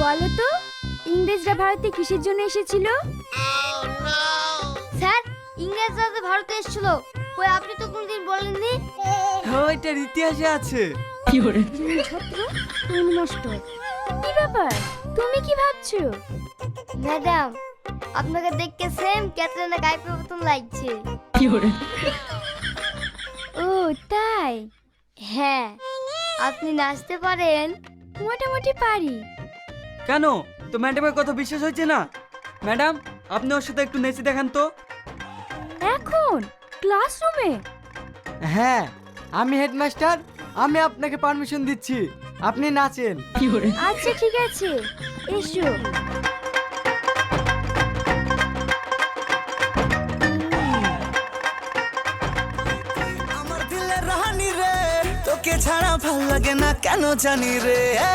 বলো তো ইংরেজরা ভারতে কিসের জন্য এসেছিল? স্যার, ইংরেজরা তো ভারতে এসেছিল, ওই আপনি তো কোনদিন বলেননি। ওইটার ইতিহাসে আছে। ছাত্র তুমি নষ্ট। কি ব্যাপার, তুমি কি ভাবছো? ম্যাডাম, আপনাকে দেখতে সেম ক্যাটরিনা কাইফের মতন লাগছে। ও তাই? হ্যাঁ, আপনি নাচতে পারেন? মোটামুটি পারি। কেন, তো ম্যাডামের কথা বিশ্বাস হচ্ছে না? ম্যাডাম, আপনি ওর সাথে একটু নেচে দেখান তো। এখন ক্লাসরুমে? হ্যাঁ, আমি হেডমাস্টার, আমি আপনাকে পারমিশন দিচ্ছি, আপনি নাচেন। আচ্ছা ঠিক আছে, এসো। আমার দিলে রানী রে, তোকে ছাড়া ভাল লাগে না কেন জানি রে।